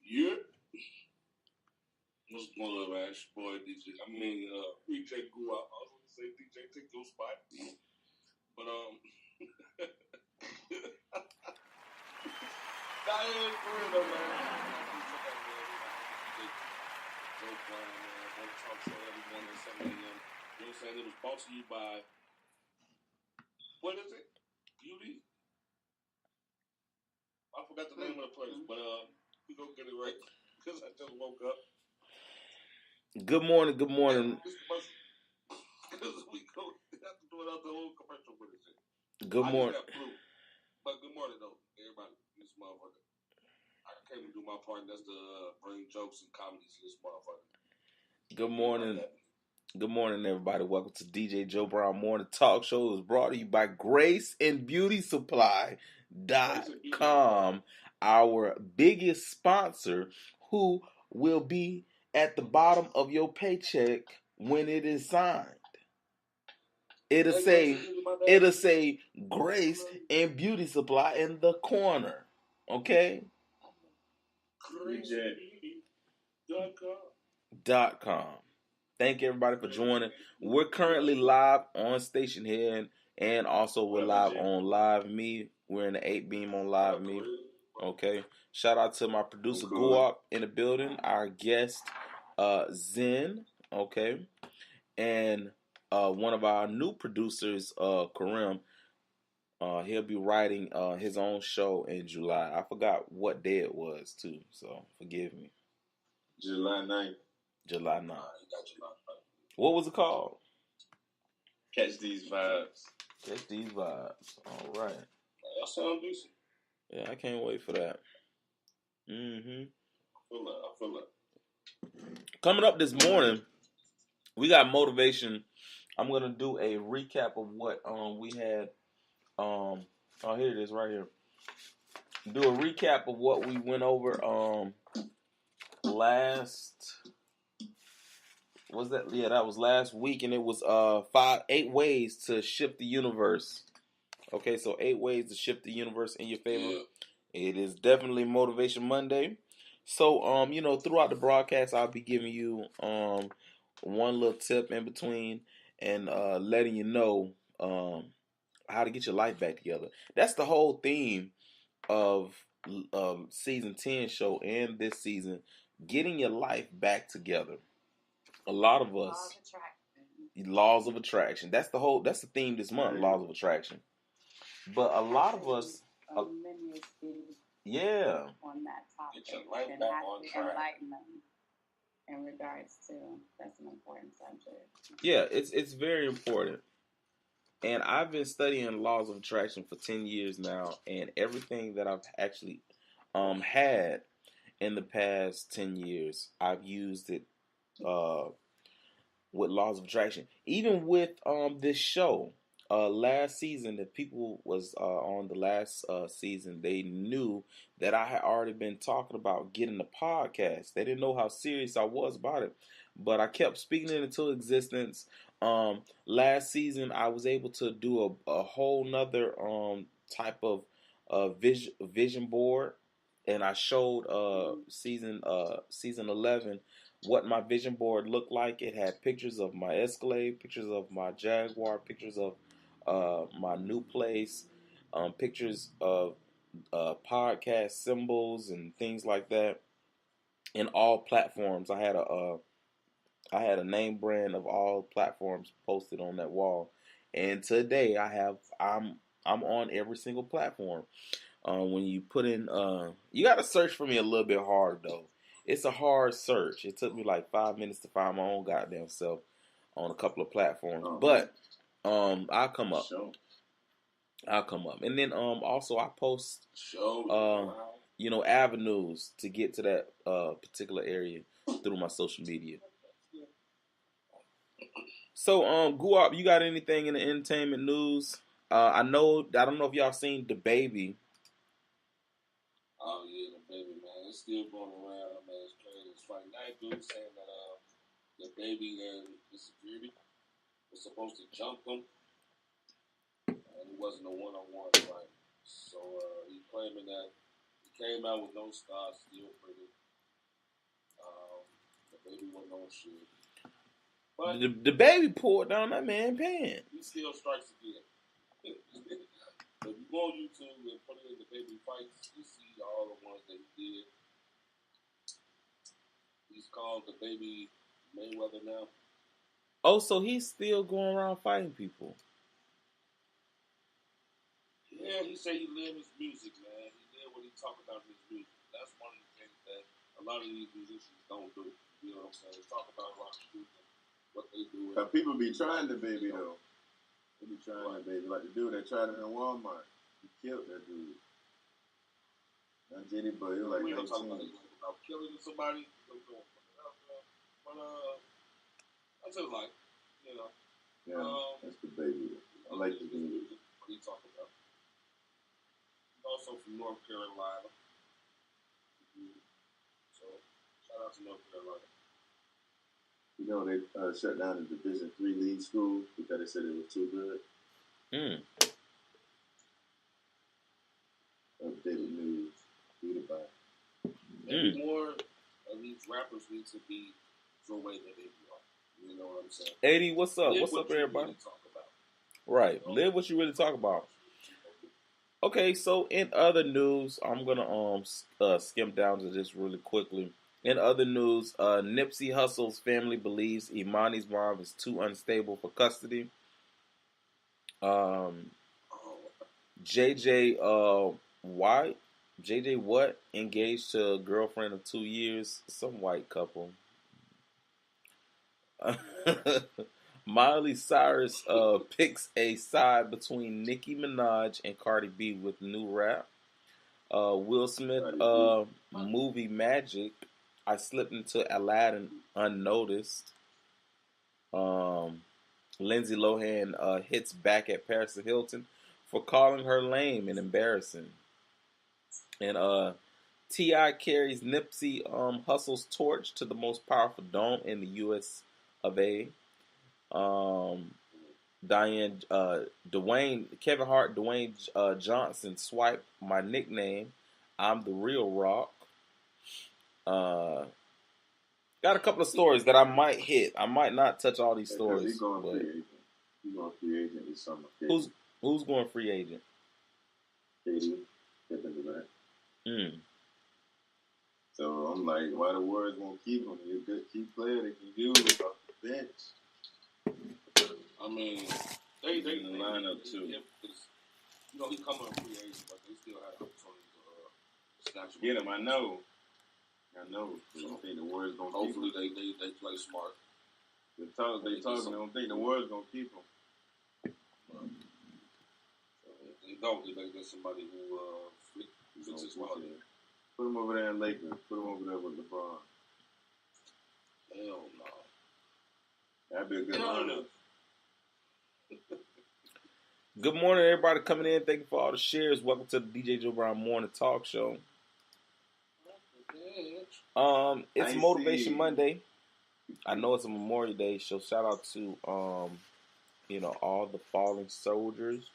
Yeah. What's going on, man? It's your boy DJ. DJ grew up. I was going to say DJ take your spot. But, that is for real, though, man. DjJoeBrown, man. On the talk show every morning at 7 a.m. You know what I'm saying? It was brought to you by, what is it? Beauty? I forgot the name of the place, but we go get it right because I just woke up. Good morning. We go have to do it out the whole commercial with it. Good morning. I just got flu. But good morning, though, everybody. This motherfucker. I came to do my part, and that's to bring jokes and comedy to this motherfucker. Good morning. Good morning, everybody. Welcome to DjJoeBrown Morning Talk Show. It was brought to you by GraceandBeautySupply.com, our biggest sponsor, who will be at the bottom of your paycheck when it is signed. It'll say Grace and Beauty Supply in the corner. Okay? GraceandBeauty.com. Thank everybody for joining. We're currently live on station here, and also we're live on Live Me. We're in the 8 beam on Live Me. Okay. Shout out to my producer Guap in the building, our guest Zen. Okay, and one of our new producers, Karim. He'll be writing his own show in July. I forgot what day it was too, so forgive me. July 9th. July 9th. What was it called? Catch These Vibes. Catch These Vibes. All right. That sounds decent. Yeah, I can't wait for that. I feel that. Coming up this morning, we got motivation. I'm gonna do a recap of what we had. Here it is right here. Do a recap of what we went over that was last week, and it was 8 ways to shift the universe. Okay, so 8 ways to shift the universe in your favor. Yeah. It is definitely Motivation Monday. So throughout the broadcast, I'll be giving you one little tip in between and letting you know how to get your life back together. That's the whole theme of season 10 show and this season, getting your life back together. A lot of us, laws of attraction. That's the theme this month, laws of attraction. But a lot of us, on that topic, get your life back on track. Enlighten them in regards to, that's an important subject. Yeah, it's very important. And I've been studying laws of attraction for 10 years now, and everything that I've actually had in the past 10 years, I've used it with laws of attraction. Even with this show, last season, if people was on the last season, they knew that I had already been talking about getting the podcast. They didn't know how serious I was about it, but I kept speaking it into existence. Last season, I was able to do a whole nother type of vision board, and I showed season 11 what my vision board looked like. It had pictures of my Escalade, pictures of my Jaguar, pictures of my new place, pictures of podcast symbols and things like that. In all platforms, I had a name brand of all platforms posted on that wall, and today I'm on every single platform. When you put in, you got to search for me a little bit hard though. It's a hard search. It took me like 5 minutes to find my own goddamn self on a couple of platforms, but I'll come up. I'll come up, and then also I post avenues to get to that particular area through my social media. So Guap, you got anything in the entertainment news? I don't know if y'all seen DaBaby. Oh yeah, DaBaby, man, it's still going around, man. It's crazy. It's funny. Now dude saying that DaBaby and the security was supposed to jump him, and it wasn't a one-on-one fight. So he claiming that he came out with no scars, still pretty. Baby wasn't on shit. But the baby poured down that man's pants. He still strikes again. If you go on YouTube and put in the baby fights, you see all the ones that he did. He's called the baby Mayweather now. Oh, so he's still going around fighting people. Yeah, he said he lived his music, man. He did what he talked about in his music. That's one of the things that a lot of these musicians don't do. You know what I'm saying? They talk about a lot of music, what they do. Cause people be trying the baby though. They be trying the baby. Like the dude that tried it in Walmart. He killed that dude. Not Jenny, but he was like we don't 19. talk about killing somebody. But I just like, you know. Yeah, that's the baby. I like the baby. What he talking about? He's also from North Carolina. So shout out to North Carolina. You know, they shut down the Division III league school because they said it was too good. Updated news. Read about it. Maybe more of these rappers need to be the way that they are. You know what I'm saying? 80, what's up? Live What's up, everybody? Really talk about. Right. Live what you really talk about. Okay, so in other news, I'm gonna skim down to this really quickly. In other news, Nipsey Hussle's family believes Imani's mom is too unstable for custody. JJ Watt engaged to a girlfriend of 2 years, some white couple. Miley Cyrus picks a side between Nicki Minaj and Cardi B with new rap. Will Smith movie Magic. I slipped into Aladdin unnoticed. Lindsay Lohan hits back at Paris Hilton for calling her lame and embarrassing. And T.I. carries Nipsey Hussle's torch to the most powerful dome in the U.S. of A. Kevin Hart, Dwayne Johnson swiped my nickname. I'm the real Rock. Got a couple of stories that I might hit. I might not touch all these stories. He's going free agent. He's going free agent this summer. Who's going free agent? Katie, Kevin Durant. So I'm like, why the Warriors won't keep him? He's a good key player they can use off the bench. I mean, they line up too. You know, he coming free agent, but they still have opportunity to snatch him. Get him, I know. I don't think the Warriors gonna hopefully keep him. they play smart. They talking. They don't think the Warriors gonna keep him. If they don't, they get somebody who fits his quality. Put him over there in Lakers. Put him over there with LeBron. Hell no. That'd be a good lineup. Good morning, everybody coming in. Thank you for all the shares. Welcome to the DjJoeBrown Morning Talk Show. It's Motivation Monday. I know it's a Memorial Day, so shout out to all the fallen soldiers.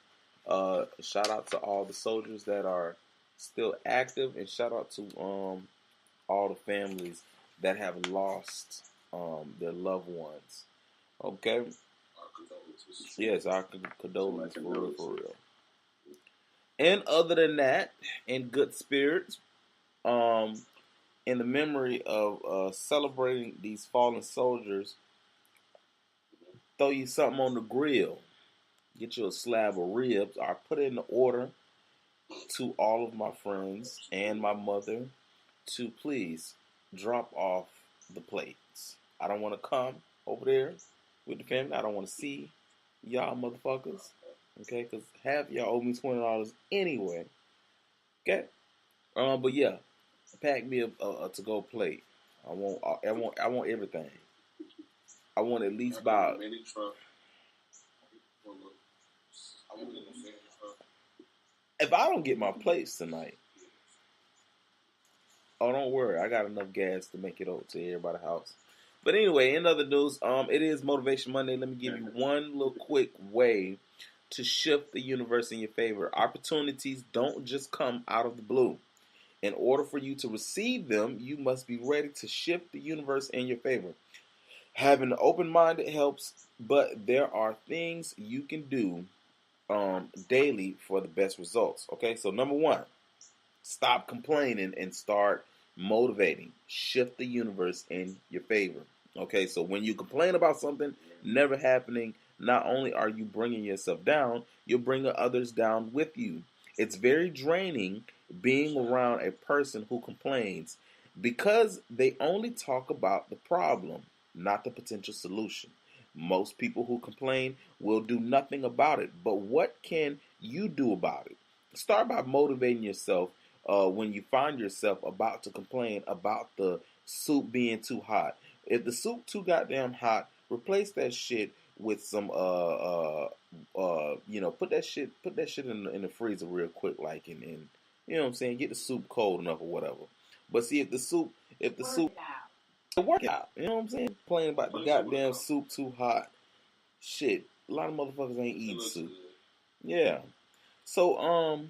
Shout out to all the soldiers that are still active, and shout out to all the families that have lost their loved ones. Okay. Yes, our condolences for real. And other than that, in good spirits, in the memory of celebrating these fallen soldiers, throw you something on the grill. Get you a slab of ribs. I put in the order to all of my friends and my mother to please drop off the plates. I don't want to come over there with the family. I don't want to see y'all motherfuckers. Okay, because half y'all owe me $20 anyway. Okay, but yeah, pack me a to-go plate. I want everything. I want at least about. If I don't get my plates tonight, oh, don't worry, I got enough gas to make it over to everybody's house. But anyway, in other news, it is Motivation Monday. Let me give you one little quick way to shift the universe in your favor. Opportunities don't just come out of the blue. In order for you to receive them, you must be ready to shift the universe in your favor. Having an open mind helps, but there are things you can do daily for the best results. Okay, so number one, stop complaining and start motivating. Shift the universe in your favor. Okay, so when you complain about something never happening, not only are you bringing yourself down, you're bringing others down with you. It's very draining being around a person who complains because they only talk about the problem, not the potential solution. Most people who complain will do nothing about it, but what can you do about it? Start by motivating yourself when you find yourself about to complain about the soup being too hot. If the soup too goddamn hot, replace that shit with some put that shit in the freezer real quick, like and you know what I'm saying, get the soup cold enough or whatever. But see, if the soup work out, you know what I'm saying, complaining about the goddamn soup too hot, shit, a lot of motherfuckers ain't eating soup. Yeah. So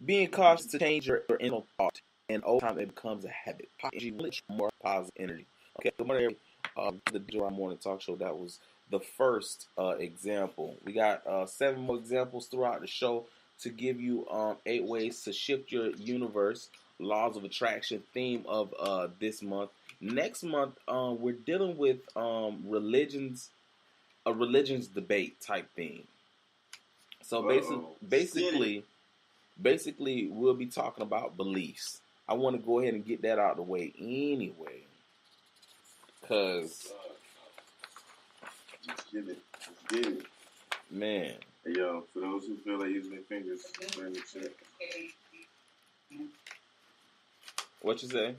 being cautious to change your inner thought, and over time it becomes a habit. More positive energy. Okay, so the DjJoeBrown Morning Talk Show, that was the first example. We got 7 more examples throughout the show to give you 8 ways to shift your universe. Laws of attraction theme of this month. Next month, we're dealing with religions, a religions debate type theme. So basically, we'll be talking about beliefs. I want to go ahead and get that out of the way anyway, cause let's get it. Man. Hey, yo, for those who feel like using their fingers, learn the shit. What you say?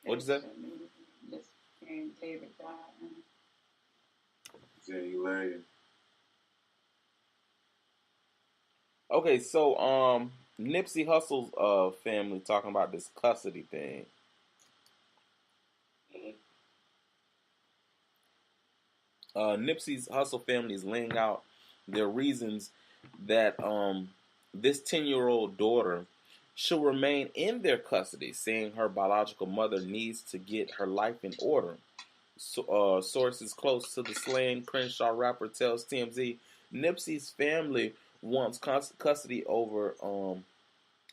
What you say? Okay, so Nipsey Hussle's family talking about this custody thing. Nipsey's Hussle family is laying out their reasons that this 10-year-old daughter should remain in their custody, saying her biological mother needs to get her life in order. So, sources close to the slain Crenshaw rapper tells TMZ Nipsey's family wants custody over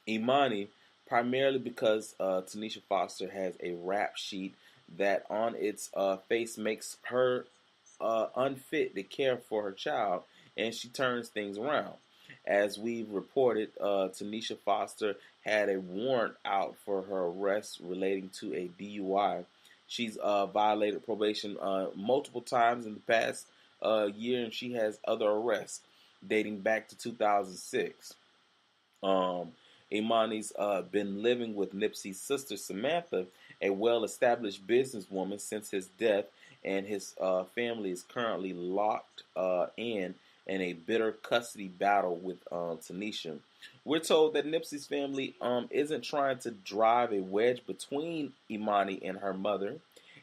Imani, primarily because Tanisha Foster has a rap sheet that on its face makes her unfit to care for her child, and she turns things around. As we've reported, Tanisha Foster had a warrant out for her arrest relating to a DUI. She's violated probation multiple times in the past year, and she has other arrests dating back to 2006. Imani's been living with Nipsey's sister Samantha, a well-established businesswoman, since his death, and his family is currently locked in a bitter custody battle with Tanisha. We're told that Nipsey's family isn't trying to drive a wedge between Imani and her mother,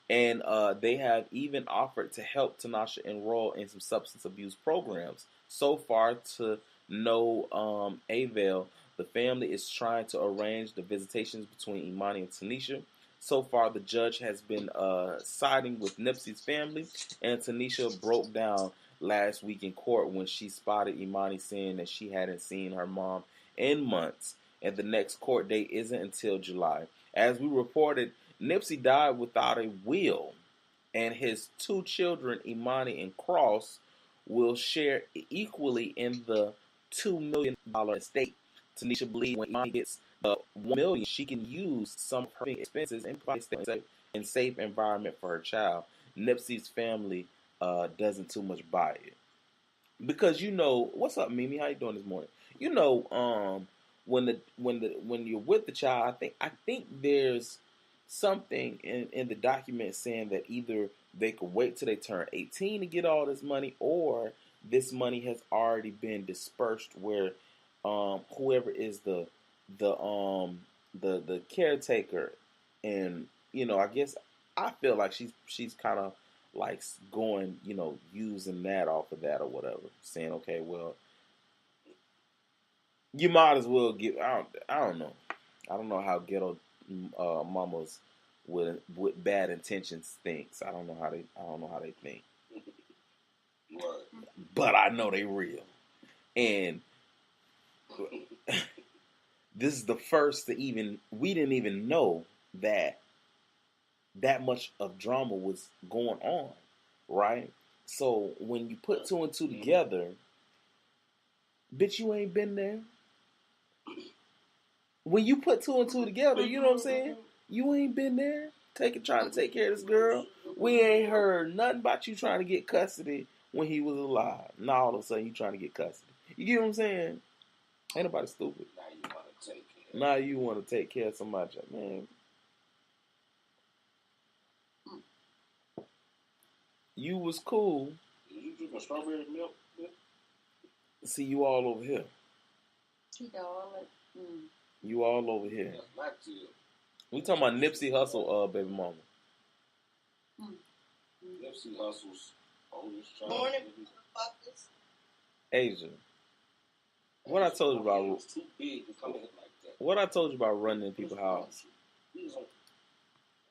and they have even offered to help Tanisha enroll in some substance abuse programs. So far, to no avail. The family is trying to arrange the visitations between Imani and Tanisha. So far, the judge has been siding with Nipsey's family, and Tanisha broke down last week in court when she spotted Imani saying that she hadn't seen her mom in months, and the next court date isn't until July. As we reported, Nipsey died without a will, and his 2 children, Imani and Cross, will share equally in the $2 million estate. Tanisha believes when Imani gets the $1 million, she can use some of her expenses and place them in safe environment for her child. Nipsey's family doesn't too much buy it, because what's up, Mimi? How you doing this morning? When you're with the child, I think there's something in the document saying that either they could wait till they turn 18 to get all this money, or this money has already been dispersed where whoever is the caretaker, and I guess I feel like she's kind of like going, using that off of that or whatever, saying, okay, well, You might as well give. I don't know. I don't know how ghetto mamas with bad intentions thinks. I don't know how they. I don't know how they think. Right. But I know they real. And this is the first to even. We didn't even know that much of drama was going on, right? So when you put two and two together, bitch, you ain't been there. When you put two and two together, you know what I'm saying? You ain't been there. Trying to take care of this girl. We ain't heard nothing about you trying to get custody when he was alive. Now all of a sudden you trying to get custody. You get what I'm saying? Ain't nobody stupid. Now you want to take care of somebody, man. You was cool. You drinking strawberry milk? See, you all over here. You all over here. We talking about Nipsey Hussle, baby mama. Nipsey Hussle's oldest child. Morning, motherfuckers. Asia. What I told you about? He was too big to come in like that. What I told you about running in people's house? You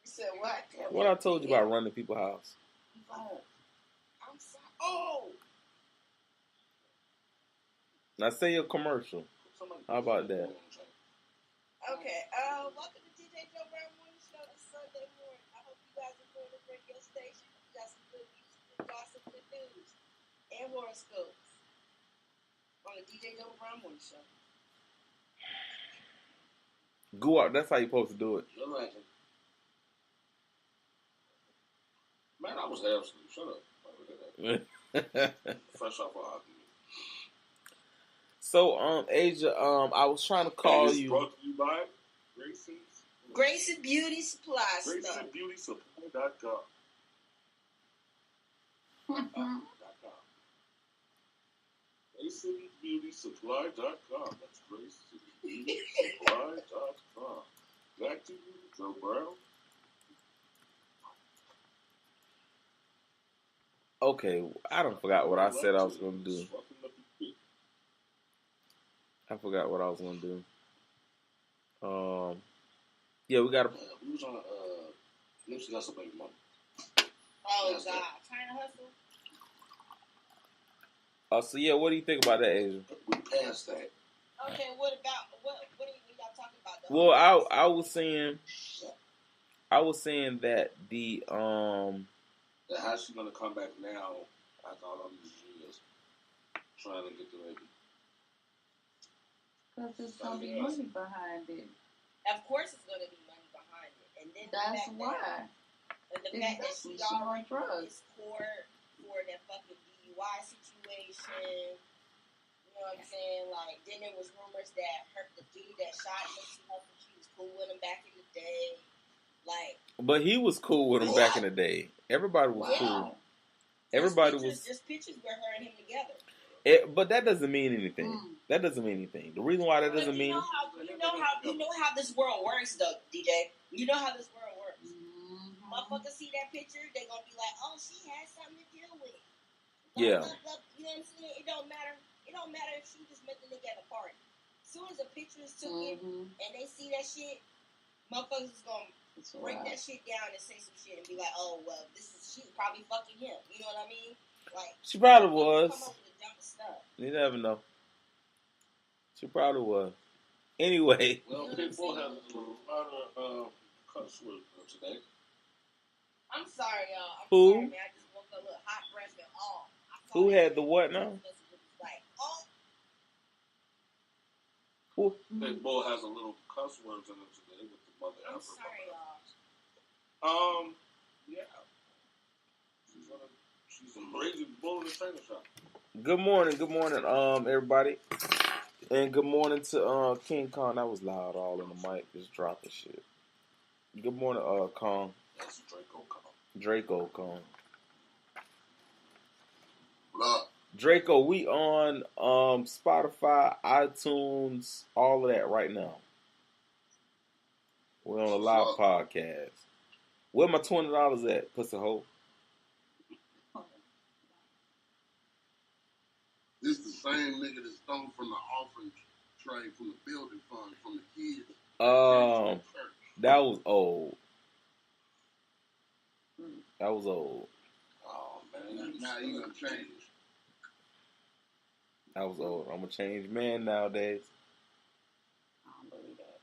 said what? What I told you about running in people's house? I'm sorry. Oh! Now say your commercial. How about that? Okay. Welcome to DjJoeBrown Morning Show this Sunday morning. I hope you guys enjoy the radio station. You got some good music, good gossip, good news, and horoscopes on the DjJoeBrown Morning Show. Go out. That's how you supposed to do it. Man, I was half asleep. Shut up. Fresh off our argument. So, Asia, I was trying to call you. Brought to you by Grayson Beauty Supply Stuff. GraysonBeautySupply.com. GraysonBeautySupply.com. That's GraysonBeautySupply.com. Back to you, Joe Brown. Okay, I don't forgot what I said I was going to do. I forgot what I was going to do. Yeah, we got to... We was on Nipsey Hussle, baby mama. Oh, God. Trying to hustle? So, yeah, what do you think about that, Asia? We passed that. Okay, what are y'all talking about, though? Well, I was saying that the... How's she gonna come back now after all of these years trying to get the baby? Because there's going to be money behind it. Of course it's going to be money behind it. And then That's why. And the fact that she already is court for that fucking DUI situation. You know what I'm saying? Like, then there was rumors that the dude that shot Nipsey Hussle, she was cool with him back in the day. Like, but he was cool with him back in the day. Everybody was cool. Everybody was just pictures with her and him together. But that doesn't mean anything. That doesn't mean anything. The reason why that doesn't mean you know how this world works, though, DJ. You know how this world works. Motherfuckers see that picture, they gonna be like, "Oh, she has something to deal with." Yeah. You know what I'm saying? It don't matter. It don't matter if she just met the nigga at a party. As soon as the picture is taken and they see that shit, motherfuckers is gonna break that shit down and say some shit and be like, "Oh, well, she's probably fucking him." You know what I mean? Like, she probably was. Come up with the dumbest stuff. You never know. She probably was. Anyway. Well, people have a lot of cuss words today. I'm sorry, y'all. Who? Sorry, man. I just woke up a little hot breath and all. Who had the what now? Like, oh. Who? Big Bull has a little cuss words in it today with the mother. I'm sorry, y'all. Yeah. She's a crazy bull in the trainer shop. Good morning, everybody. And good morning to King Kong. That was loud all in the mic, just dropping shit. Good morning, Kong. That's Draco Kong. Draco Kong. Look. Draco, we on Spotify, iTunes, all of that right now. We're on a live podcast. Where my $20 at, pussy hole? This the same nigga that stole from the offering trade from the building fund from the kids. That was old. That was old. Oh man, now you gonna change. That was old. I'm a changed man nowadays. I don't believe that.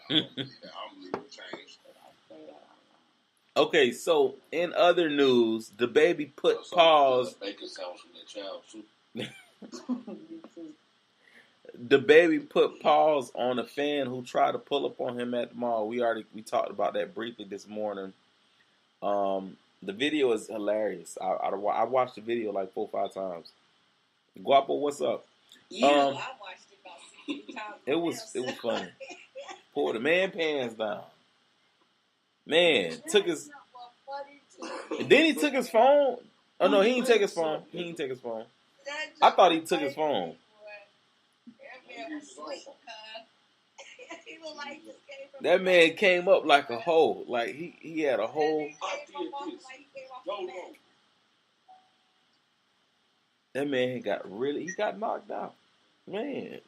I don't believe it changed. Okay, so in other news, the baby put pause. Bacon sandwich from that child too. The baby put pause on a fan who tried to pull up on him at the mall. We talked about that briefly this morning. The video is hilarious. I watched the video like 4 or 5 times. Guapo, what's up? I watched it about 60 times. It was funny. Pulled the man pants down. Man, took his. Then he took his phone. Oh no, he didn't take his phone. He didn't take his phone. I thought he took his phone. That man came up like a hole. Like he had a hole. That man got knocked out. Man. Yeah, he did.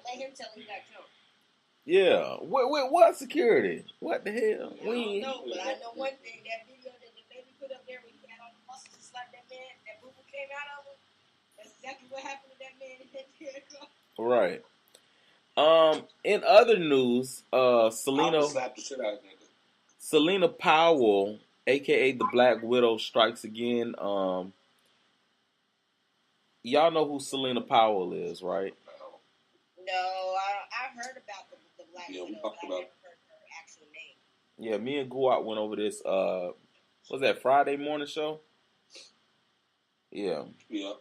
Let him tell him he got jumped. Yeah. What security? What the hell? I don't know, but I know one thing. That video that the baby put up there when he had all the muscles and slapped that man, that boo-boo came out of him. That's exactly what happened to that man in that vehicle. Right. In other news, Selena Powell, aka the Black Widow, strikes again. Y'all know who Selena Powell is, right? No, I heard about the Black Widow, but I never heard her actual name. Yeah, me and Guat went over this. Was that Friday morning show? Yeah. Yeah.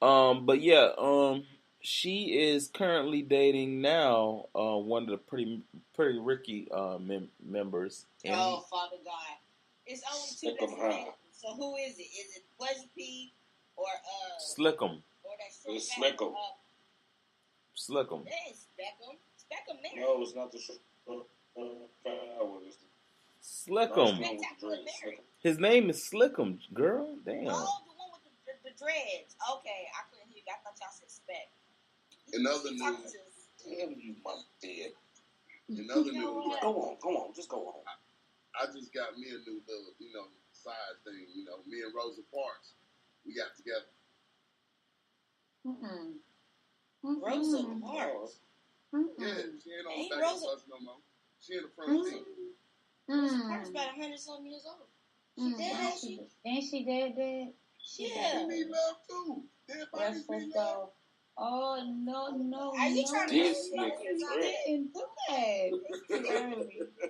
But yeah, she is currently dating now one of the Pretty Ricky members. Oh, Father God! It's only 2 that's available. So who is it? Is it Pleasure P or Slickum? Or that it's Slickum. Slickum. Hey, Speckham, man. No, it's not the Slickum. His name is Slickum, girl. Damn. Oh, the one with the dreads. Okay, I couldn't hear you. I thought y'all said Speck. In other news, damn you, my dead. In other news, go on, just go on. I just got me a new little, side thing. Me and Rosa Parks, we got together. Rosa Parks. Yeah, she ain't on the back of the bus no more. She in the front seat. Rosa Parks about 100-something years old. She dead, Ain't she dead? Yeah. She need love too. Dead bodies need love. Oh, no. Are you trying to This do that.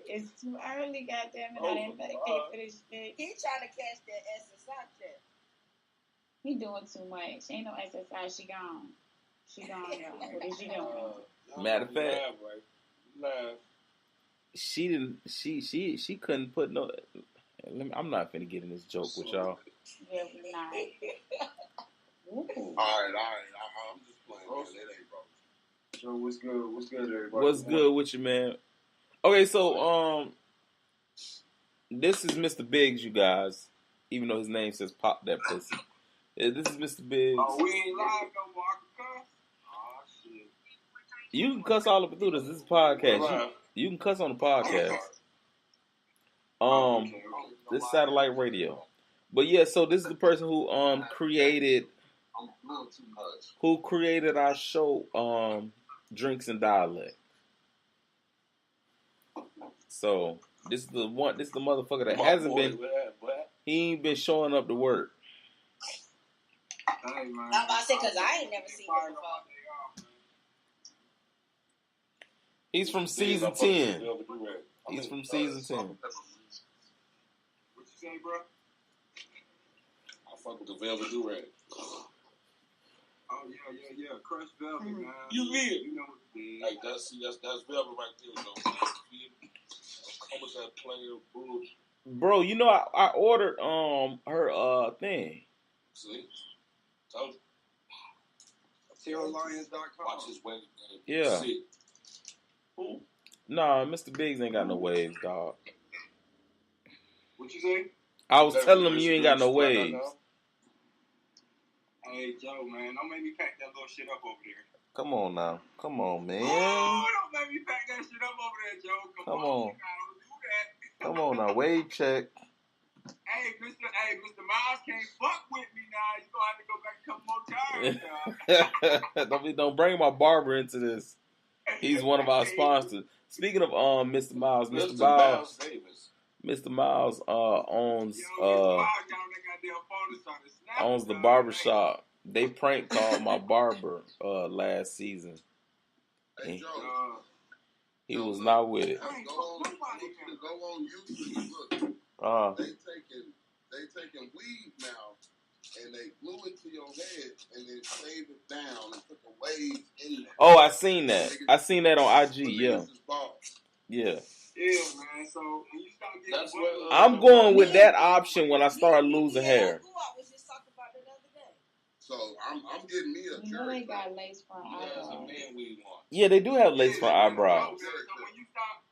It's too early, goddammit. I didn't medicate for this shit. He trying to catch that SSI check. He doing too much. Ain't no SSI. She gone, y'all. What is she doing? Matter of fact, live. She didn't. She couldn't put no. I'm not finna get in this joke with y'all. Yeah, we not. All right. I'm just playing. Man. It ain't broke. So what's good, everybody? What's good with you, man? Okay, so this is Mr. Biggs, you guys. Even though his name says "Pop That Pussy," this is Mr. Biggs. Oh, we ain't live no more. I can cuss. Oh shit. You can cuss all up through this. This is a podcast. You can cuss on the podcast. This satellite radio. But yeah, so this is the person who created our show Drinks and Dialect. So this is the motherfucker that hasn't been. He ain't been showing up to work. I'm about to say because I ain't never seen him before. He's from season 10. He's from season 10. What you say, bro? I fuck with the Velvet Durag. Oh yeah. Crush Velvet, man. You live. You know what it is. Like that's Velvet right there, though. How much that player bull? Bro, you know I ordered her thing. See? Told you. TerrorLions.com. Watch his wedding game. Yeah. Sick. Who? Nah, Mr. Biggs ain't got no waves, dog. What you say? I was telling him you ain't got no waves. Hey, Joe, man, don't make me pack that little shit up over there. Come on now. Come on, man. Oh, don't make me pack that shit up over there, Joe. Come on. You gotta do that. Come on now. Wave check. Hey, Mr. Miles can't fuck with me now. You gonna have to go back a couple more times. Don't bring my barber into this. He's one of our sponsors. Speaking of Mr. Miles, Mr. Miles Davis. Mr. Miles owns owns the barbershop. They prank called my barber last season. Hey, Joe. He was not with it. Go on YouTube. Look, they taking weave now, and they glue it to your head, and then shave it down and put the waves in there. Oh, I seen that. I seen that on IG. Yeah. Yeah. Yeah, man. So when you start getting, I'm going with that option when I start losing hair. So I'm getting me a jerry. You know they got lace front eyebrows. Yeah, they do have lace front eyebrows. So when you stop,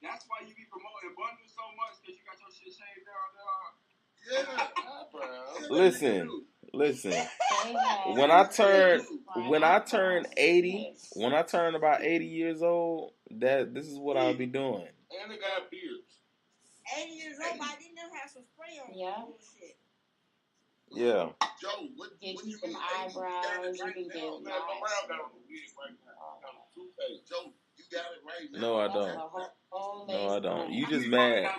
that's why you be promoting bundles so much because you got your shit shaved down there. Yeah, listen. When I turn 80, when I turn about 80 years old, this is what I'll be doing. And they got beards. 80 years old, but I didn't have some spray on. Yeah. Yeah. Joe, get you some eyebrows. You can get Joe, you got it right now. No, I don't. No, I don't. You just mad.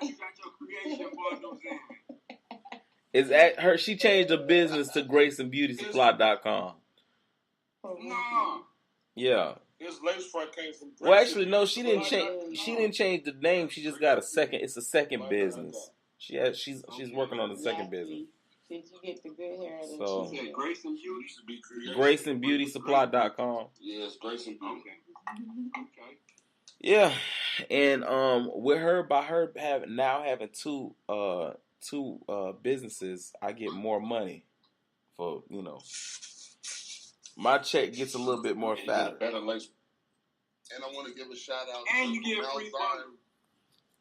It's at her. She changed her business to GraceandBeautySupply.com. No. Yeah. His lace front came from. Well, actually, no. She didn't change. She didn't change the name. She just got a second. It's a second business. She's working on the second business. Did you get the good hair? So Grace and Beauty. GraceandBeautySupply.com. Yes, Grace and Beauty. Okay. Yeah, and with her, by her having two businesses, I get more money for my check gets a little bit more fatter. And I want to give a shout out to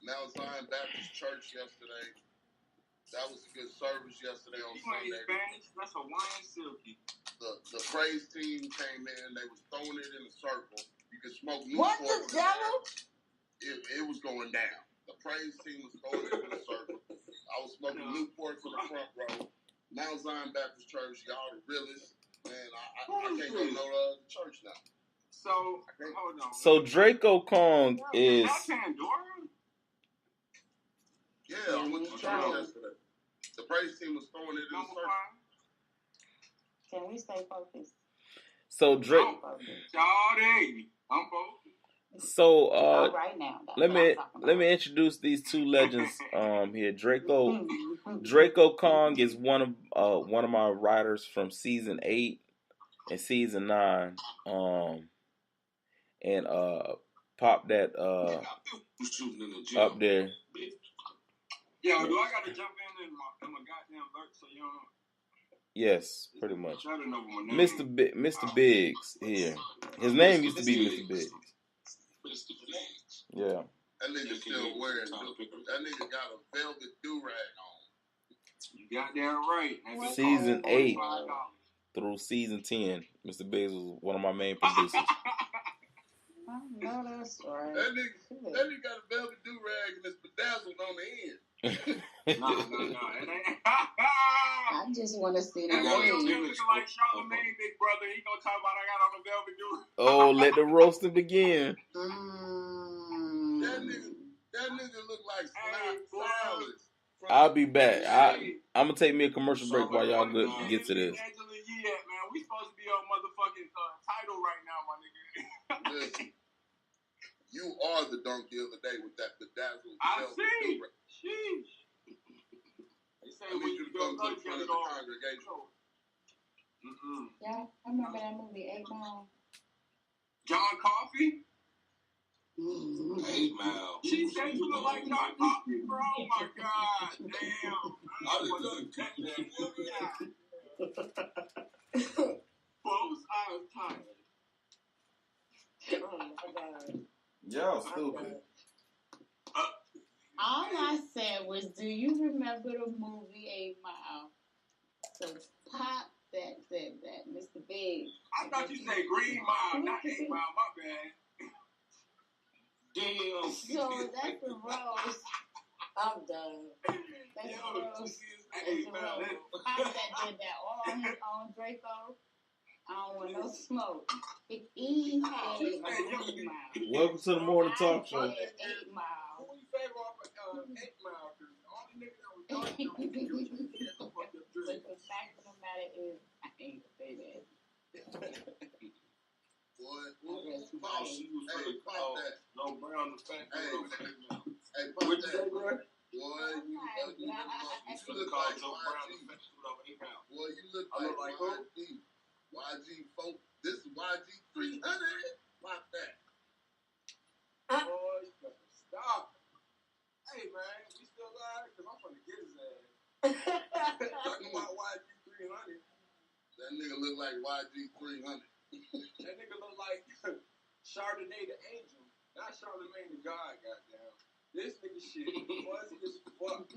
Mount Zion Baptist Church yesterday. That was a good service yesterday on Sunday. Spanish? That's Hawaiian silky. The praise team came in. They was throwing it in a circle. You could smoke Newport. What the devil? It was going down. The praise team was throwing it in a circle. I was smoking Newport for the front row. Mount Zion Baptist Church, y'all the realest. Man, I can't go to no other church now. So, hold on. So Draco Kong is... Is that Pandora? Yeah, I went to church yesterday. The praise team was throwing it in a circle. Can we stay focused? So Drake... I'm focused. So right now, let me introduce these two legends here. Draco Kong is one of my writers from season 8 and season 9. And pop that up there. Yeah, do I gotta jump in my goddamn vert so you don't? Yes, pretty much. Mr. Biggs here. His name used to be Mr. Biggs. Yeah. That nigga still wearing. That nigga got a velvet do-rag on. You goddamn right. Season 8 through season 10, Mr. Biggs was one of my main producers. I know that's right. That nigga got a velvet do-rag and it's bedazzled on the end. No. I just want to see the name. Like Charlamagne, big brother. He gonna talk about I got on the velvet do. Oh, let the roasting begin. That nigga look like salad. I'll be back. I'm gonna take me a commercial break while y'all get to this. Angela Yee, man, we supposed to be on motherfucking title right now, my nigga. Listen, you are the donkey of the day with that bedazzled. I see. Sheesh. They say when you go to the front of the congregation. Yeah, I remember that movie, 8 Mile. John Coffey? 8 Mile. She said you look like John Coffey, bro. Oh my God. Damn. Both eyes tired. Oh my God. Y'all stupid. All I said was, do you remember the movie 8 Mile? So pop that said that. Mr. Biggs. I thought you said Green Mile, not 8 Mile. My bad. Damn. So that's the rose. I'm done. That's the rose. That's the rose. How that did that all on his own Draco? I don't want no smoke. Big E said Green Mile. Welcome to the morning talk show. 8 Mile. Who you favor off 8 Mile? Because the only nigga that was dark enough to do shit to fuck your But drink. the fact of the matter is, I ain't gonna say that. Boy, She was hey, finna pop call that. No Brown the fact Hey, that hey, pop what you say, that. bro? Boy, Oh you my look God. like You finna call Joe Brown the YG. fact of 8 pounds. Boy, you look I look like like YG. YG folk. This is YG 300. Pop that. Boy, you better stop. Hey, man, we still live? Because I'm finna get his ass. Talking about YG 300. That nigga look like YG 300. That nigga look like Chardonnay the Angel. Not Charlemagne the God, goddamn. This nigga shit fuzzy as fuck.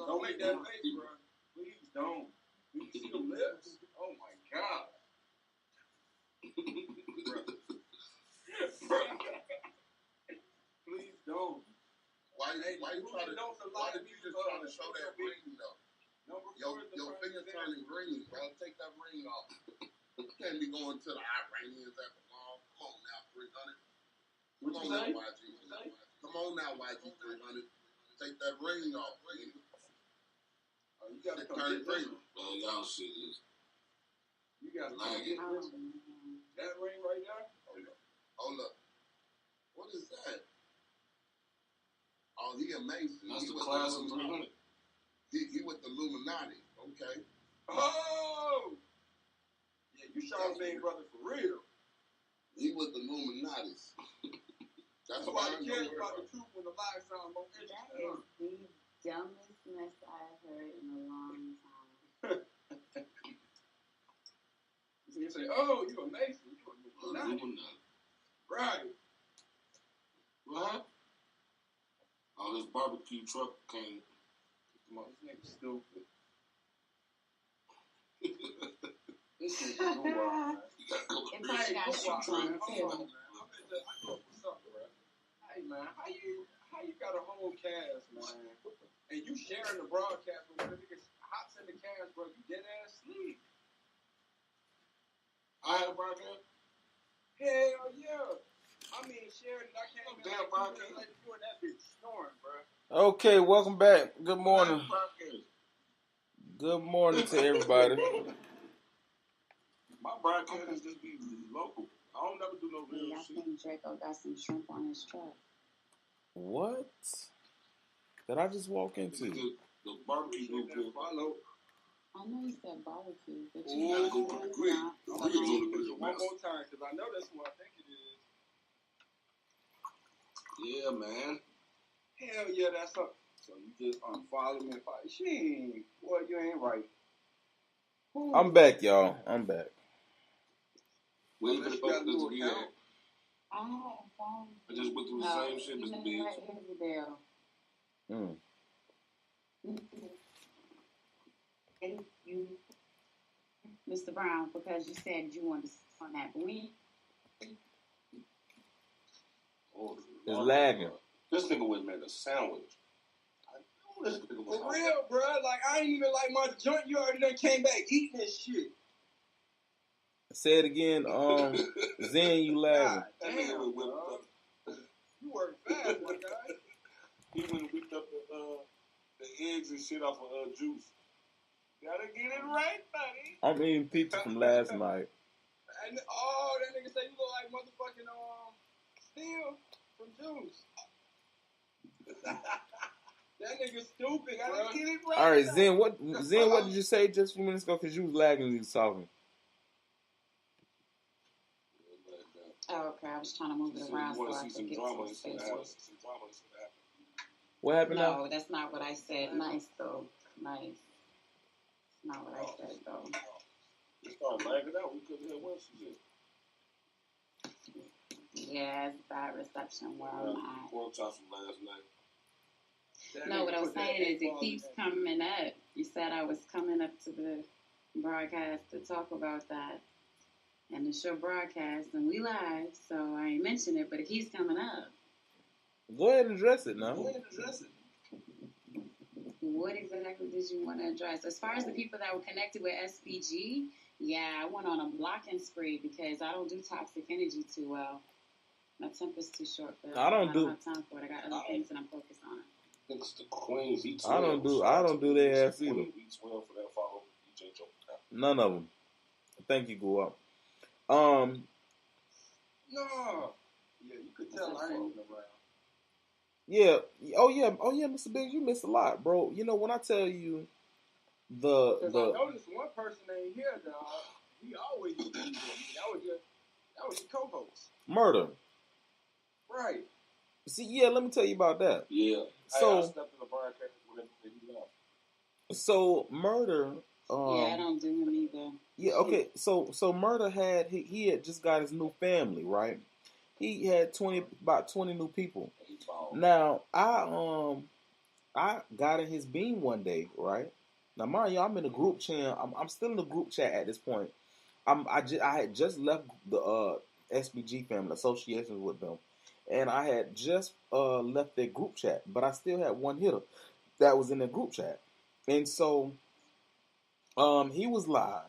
Don't make that face, bro. Please don't. You see them lips? Oh my God. Please don't. Why did you just try to show that ring though? Your finger turning green, bro. Take that ring off. You can't be going to the Iranians at the mall. Come on now, 300. Come on now, YG. Come on now, YG 300. Take that ring off, nigga. Oh, you gotta come Turn get green. this. Man, y'all shit is You gotta come get this. That ring right there? Hold up. What is that? Oh, he a Mason. that's He the with class the of Illuminati. 300. He with the Illuminati. Okay. Oh! Yeah, you Charlemagne brother for real. He with the Illuminatis. That's why Nobody cares about the truth when the lie sounds more That interesting. is the dumbest mess I've heard in a long time. So you say, oh, you a Mason. You a Illuminati. Right. What happened? Oh, this barbecue truck came. Come on, this nigga stupid. This nigga so wild, man. You got a couple It of probably got What's shoes up, on man? it Hold too. on, man. I know what's up, bro. Hey, man, how you got a whole cast, man, and you sharing the broadcast with one of the niggas hops in the cast, bro? You dead ass sleep. I had a broadcast. Hell yeah. I mean, sharing. I can't even Damn broadcast. like you and that bitch snoring, bro. Okay, welcome back. Good morning. Broadcast. Good morning to everybody. My broadcast is just be local. I don't never do no real Yeah, I shit. think Draco got some shrimp on his truck. What did I just walk into? The barbecue group here. Follow. I know you said barbecue, but Ooh, you gotta know go to the it's grill. not. The grill's on the grill, One man. more time, because I know that's what I think it is. Yeah, man. Hell yeah, that's up. So you just unfollow me and follow. She ain't. Boy, you ain't right. Who? I'm back, y'all. I'm back. We ain't Unless gonna you got a go new to the account. I had a phone. I just went through the same shit, Mr. Biggs. Right, here's the deal. Thank you, Mr. Brown, because you said you wanted to sit on that. But we Oh, It's lagging. This nigga would make a sandwich. I know this nigga was For real, bro. Like, I ain't even like my joint. You already done came back eating this shit. Say it again. Zen, you lagging. That nigga Damn, would whip bro. up. You work fast, my guy. He would have whipped up the eggs and shit off of juice. Gotta get it right, buddy. I'm eating pizza from last night. And that nigga say you look like motherfucking Steel from Juice. That nigga stupid. Gotta get it right. All right, Zen. What did you say just a few minutes ago? Because you was lagging and you was talking. oh, okay, I was trying to move it around so I could get some space. What happened now? No, that's not what I said. Nice though, nice. Not what I said though. We started lagging out. We couldn't hear what she said. Yeah, it's bad reception where I'm at. Pork chops from last night. No, what I was saying is it keeps coming up. You said I was coming up to the broadcast to talk about that. And the show broadcast, and we live, so I ain't mention it, but it keeps coming up. Go ahead and address it now. What exactly did you want to address? As far as the people that were connected with SBG, yeah, I went on a blocking spree because I don't do toxic energy too well. My temper's too short for that. I don't have time for it. I got other things that I'm focused on. It's the Queen B12. I don't do their ass either. Queen B12 for that follow DjJoeBrown. None of them. Thank you, go up. No. Yeah, you could tell I ain't even around. Yeah. Oh yeah, Mr. Biggs, you missed a lot, bro. You know when I tell you Because I noticed one person ain't here, dog. He always used to be there. That was your co-host. Murder. Right. See, yeah, let me tell you about that. Yeah. So I stepped in the broadcast with him and he left. So Murder. Yeah, I don't do him either. Yeah, okay. So Murder he had just got his new family, right? He had about 20 new people. Now I got in his beam one day, right? Now mind you, I'm in the group chat. I'm still in the group chat at this point. I had just left the SBG family associations with them, and I had just left their group chat, but I still had one hitter that was in the group chat, and so he was live,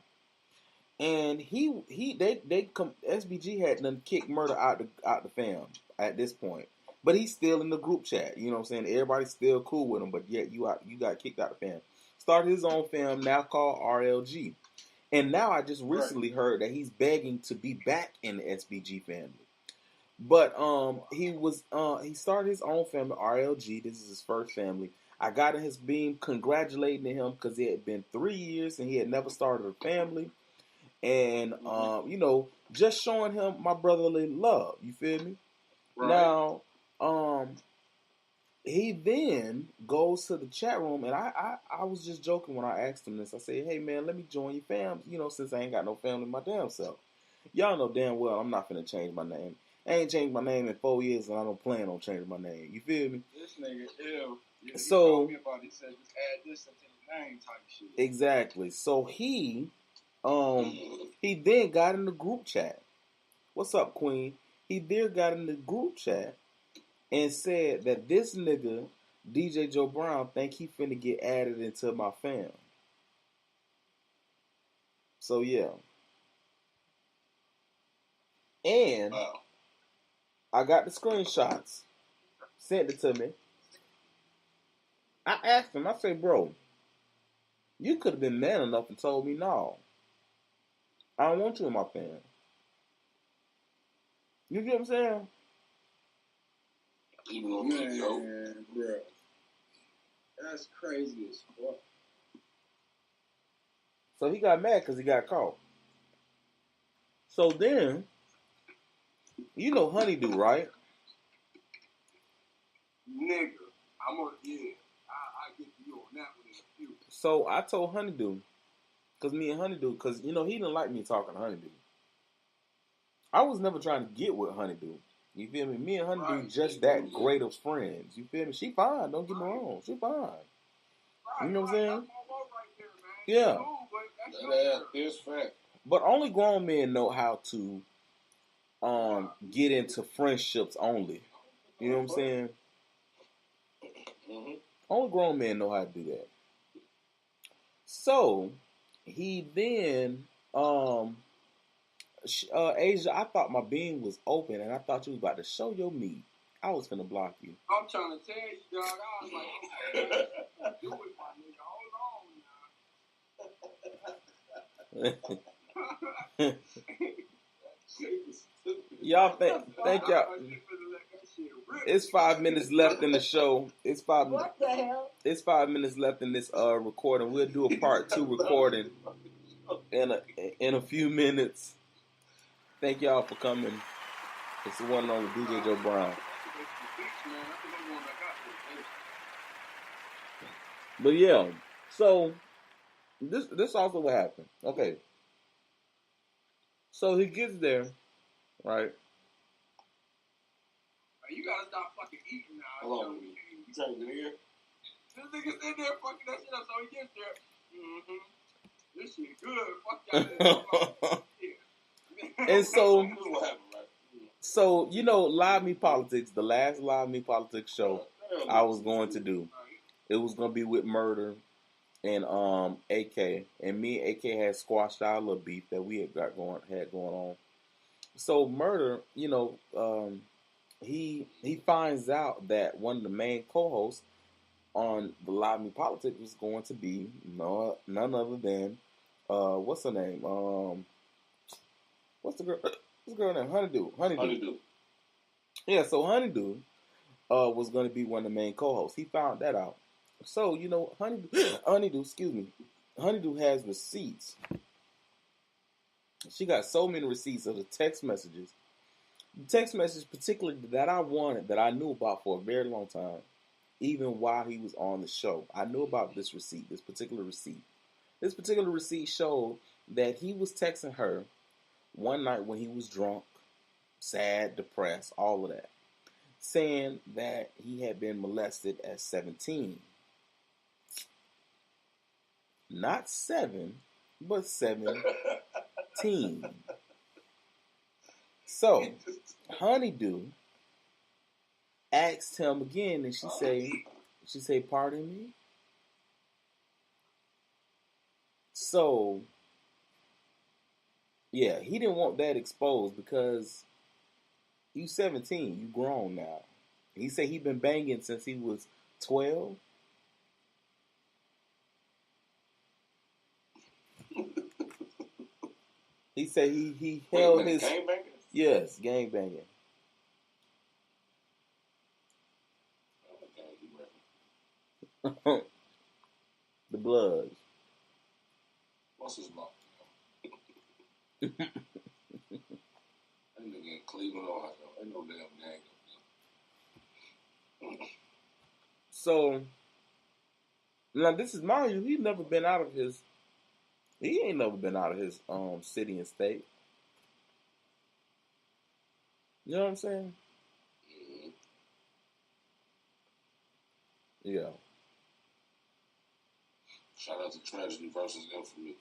and they come SBG had done kicked Murder out the fam at this point, but he's still in the group chat. You know what I'm saying? Everybody's still cool with him, but yet you got kicked out the fam. Started his own fam now called RLG. And now I just recently heard that he's begging to be back in the SBG family. But he started his own family, RLG. This is his first family. I got in his beam congratulating him because it had been 3 years and he had never started a family. And just showing him my brotherly love. You feel me? Right. Now, he then goes to the chat room, and I was just joking when I asked him this. I said, hey, man, let me join your fam, since I ain't got no family my damn self. Y'all know damn well I'm not finna change my name. I ain't changed my name in 4 years, and I don't plan on changing my name. You feel me? This nigga ill. Yeah, he so, told me about it. He said, just add this into the name type shit. Exactly. So he then got in the group chat. What's up, Queen? He then got in the group chat and said that this nigga, DjJoeBrown, think he finna get added into my fam. So, yeah. And I got the screenshots. Sent it to me. I asked him, I said, bro, you could have been man enough and told me, no, I don't want you in my fam. You get what I'm saying? Even on man, bro. That's crazy as fuck. So he got mad because he got caught. So then, you know Honeydew, right? Nigga, I get to you on that one in a few. So I told Honeydew, because me and Honeydew, because, he didn't like me talking to Honeydew. I was never trying to get with Honeydew. You feel me? Me and Honeydew just that great of friends. You feel me? She fine. Don't get me wrong. She fine. You know what I'm saying? Yeah. There's fact. But only grown men know how to get into friendships only. You know what I'm saying? Mm-hmm. Only grown men know how to do that. So he then Asia, I thought my beam was open and I thought you was about to show your meat. I was finna block you. I'm trying to tell you, dog. I was like, okay, do it, my nigga. Hold on now. Y'all thank y'all. It's 5 minutes left in the show. What the hell? It's 5 minutes left in this recording. We'll do a part 2 recording in a few minutes. Thank y'all for coming. It's the one and only DjJoeBrown. But yeah, so this also what happened. Okay. So he gets there, right? You gotta stop fucking eating now. Hold on. You trying to get here? This nigga's in there fucking that shit up, so he gets there. This shit good. Fuck y'all. And so you know, Live Me Politics, the last Live Me Politics show I was going to do, it was gonna be with Murder and AK, and me and AK had squashed our little beef that we had going on. So Murder, you know, he finds out that one of the main co-hosts on the Live Me Politics was going to be none other than what's her name? What's the girl name? Honeydew. Yeah, so Honeydew was going to be one of the main co-hosts. He found that out. So, you know, Honeydew has receipts. She got so many receipts of the text messages. The text message particularly that I wanted, that I knew about for a very long time, even while he was on the show. I knew about this particular receipt. This particular receipt showed that he was texting her one night when he was drunk, sad, depressed, all of that, saying that he had been molested at 17. Not 7, but 17. So, Honeydew asked him again, and she say, pardon me? So, yeah, he didn't want that exposed because you 17, you grown now. He said he been banging since he was 12. He said he held his... Gang banging? Yes, gang banging. The Bloods. What's his name? That nigga in Cleveland, Ohio. Ain't no damn gang. So, now this is, mind you, he ain't never been out of his city and state. You know what I'm saying? Mm-hmm. Yeah. Shout out to Tragedy versus Infamy.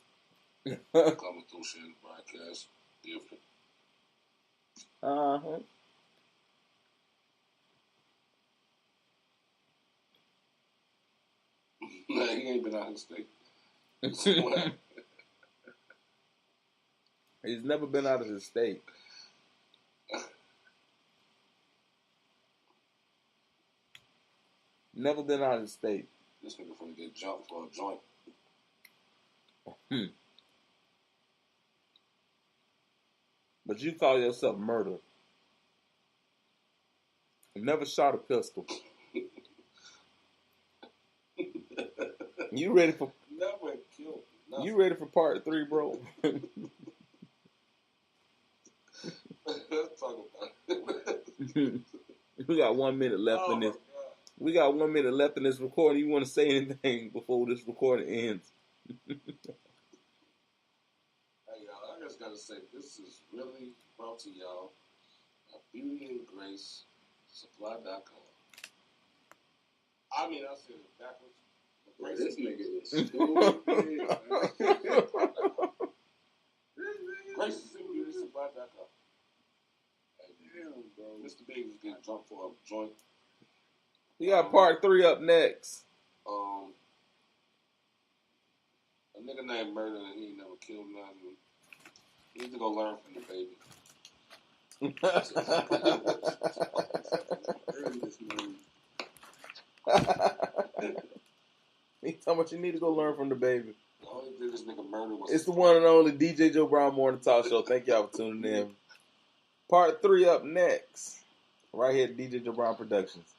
Coming through shit in the broadcast. Different. Uh-huh. Nah, he ain't been out of the state. He's never been out of his state. Never been out of the state. This nigga finna get jumped for a joint. But you call yourself Murder. You never shot a pistol. You ready for... Never killed nothing. You ready for part 3, bro? Let's talk about it. We got 1 minute left in this. God. We got 1 minute left in this recording. You want to say anything before this recording ends? Hey, y'all, I just gotta say, this is really brought to y'all by Beauty and Grace Supply.com. I mean, I said it backwards. Well, this nigga is stupid. Grace Beauty Supply.com. Damn, bro. Mr. Big is getting jumped for a joint. We got part 3 up next. A nigga named Murder and he ain't never killed nothing. He need to go learn from the baby. Early this morning. He talking about you need to go learn from the baby. The only thing this nigga Murder was... It's the one and only DJ Joe Brown Morning Talk Show. Thank y'all for tuning in. Part 3 up next. Right here at DJ Joe Brown Productions.